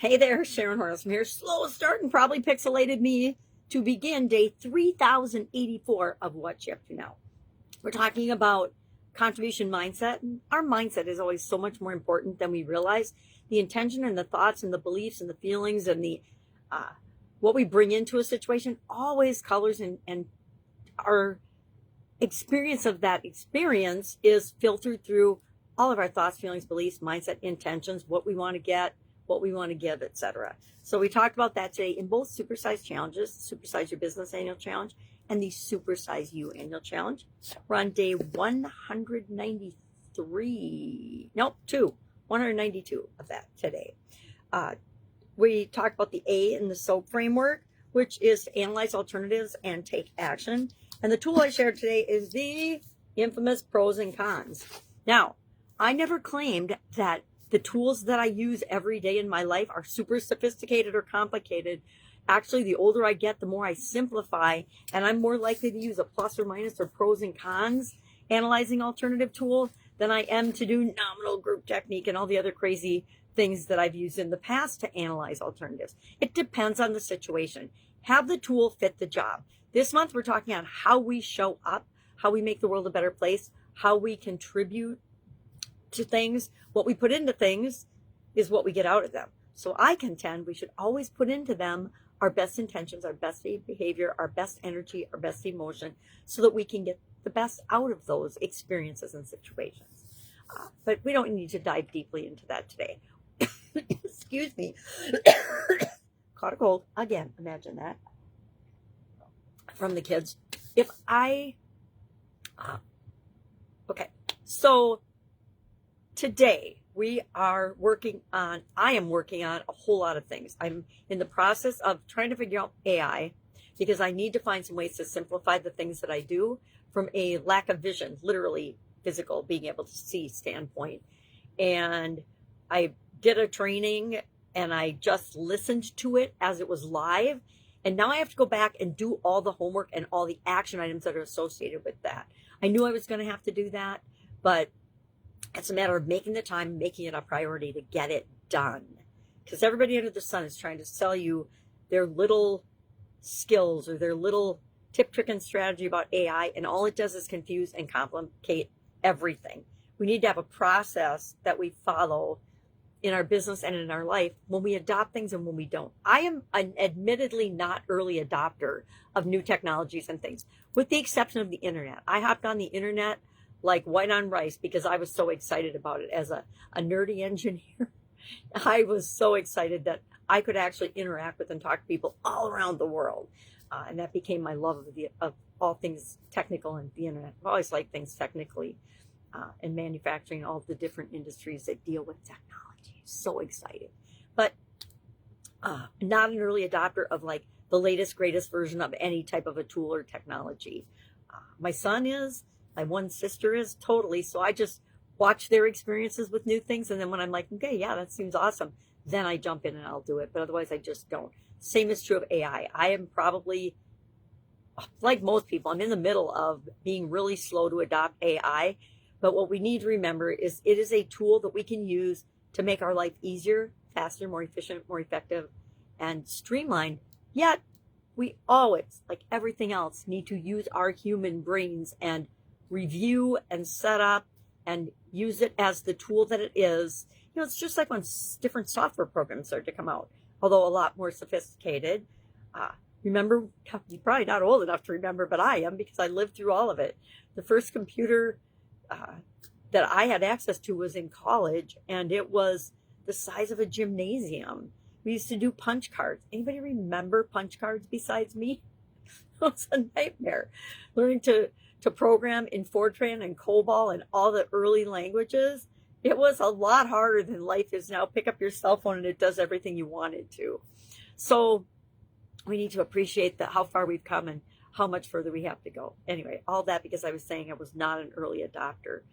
Hey there, Sharon Horne-Ellstrom here. Slow start and probably pixelated me to begin day 3084 of What You Have to Know. We're talking about contribution mindset. Our mindset is always so much more important than we realize. The intention and the thoughts and the beliefs and the feelings and the what we bring into a situation always colors and our experience of that experience is filtered through all of our thoughts, feelings, beliefs, mindset, intentions, what we want to get, what we want to give, etc. So we talked about that today in both Supersize challenges, Supersize Your Business Annual Challenge and the Supersize You Annual Challenge. We're on day 192 of that today. We talked about the A in the SOAP framework, which is to analyze alternatives and take action. And the tool I shared today is the infamous pros and cons. Now, I never claimed that the tools that I use every day in my life are super sophisticated or complicated. Actually, the older I get, the more I simplify, and I'm more likely to use a plus or minus or pros and cons analyzing alternative tool than I am to do nominal group technique and all the other crazy things that I've used in the past to analyze alternatives. It depends on the situation. Have the tool fit the job. This month, we're talking on how we show up, how we make the world a better place, how we contribute to things. What we put into things is what we get out of them. So I contend we should always put into them our best intentions, our best behavior, our best energy, our best emotion, so that we can get the best out of those experiences and situations. But we don't need to dive deeply into that today. Excuse me. Caught a cold again. Imagine that. From the kids. Okay. So today I am working on a whole lot of things. I'm in the process of trying to figure out AI because I need to find some ways to simplify the things that I do from a lack of vision, literally physical, being able to see standpoint. And I did a training and I just listened to it as it was live. And now I have to go back and do all the homework and all the action items that are associated with that. I knew I was going to have to do that, but it's a matter of making the time, making it a priority to get it done. Because everybody under the sun is trying to sell you their little skills or their little tip, trick, and strategy about AI, and all it does is confuse and complicate everything. We need to have a process that we follow in our business and in our life when we adopt things and when we don't. I am an admittedly not early adopter of new technologies and things, with the exception of the internet. I hopped on the internet like white on rice because I was so excited about it as a nerdy engineer. I was so excited that I could actually interact with and talk to people all around the world. And that became my love of all things technical and the internet. I've always liked things technically and manufacturing, all the different industries that deal with technology. So excited. But not an early adopter of like the latest, greatest version of any type of a tool or technology. My son is. My one sister is totally. So I just watch their experiences with new things. And then when I'm like, okay, yeah, that seems awesome, then I jump in and I'll do it. But otherwise, I just don't. Same is true of AI. I am probably, like most people, I'm in the middle of being really slow to adopt AI. But what we need to remember is it is a tool that we can use to make our life easier, faster, more efficient, more effective, and streamlined. Yet, we always, like everything else, need to use our human brains and review and set up and use it as the tool that it is. You know, it's just like when different software programs start to come out, although a lot more sophisticated. Remember, you're probably not old enough to remember, but I am because I lived through all of it. The first computer that I had access to was in college, and it was the size of a gymnasium. We used to do punch cards. Anybody remember punch cards besides me? It was a nightmare. Learning to program in Fortran and COBOL and all the early languages. It was a lot harder than life is now. Pick up your cell phone and it does everything you want it to. So we need to appreciate how far we've come and how much further we have to go. Anyway, all that because I was saying I was not an early adopter.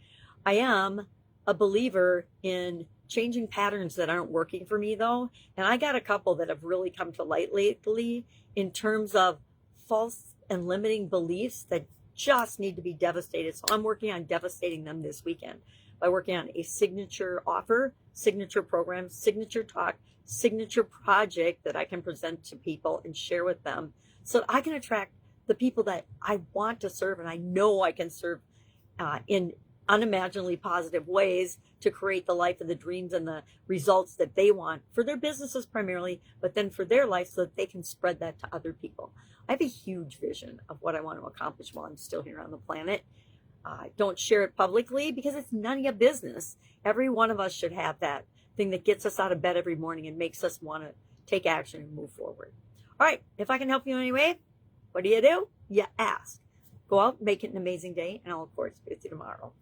I am a believer in changing patterns that aren't working for me, though. And I got a couple that have really come to light lately in terms of false and limiting beliefs that just need to be devastated. So I'm working on devastating them this weekend by working on a signature offer, signature program, signature talk, signature project that I can present to people and share with them so that I can attract the people that I want to serve and I know I can serve in unimaginably positive ways to create the life of the dreams and the results that they want for their businesses primarily, but then for their life so that they can spread that to other people. I have a huge vision of what I want to accomplish while I'm still here on the planet. Don't share it publicly because it's none of your business. Every one of us should have that thing that gets us out of bed every morning and makes us want to take action and move forward. All right, if I can help you in any way, what do? You ask. Go out, make it an amazing day, and I'll, of course, be with you tomorrow.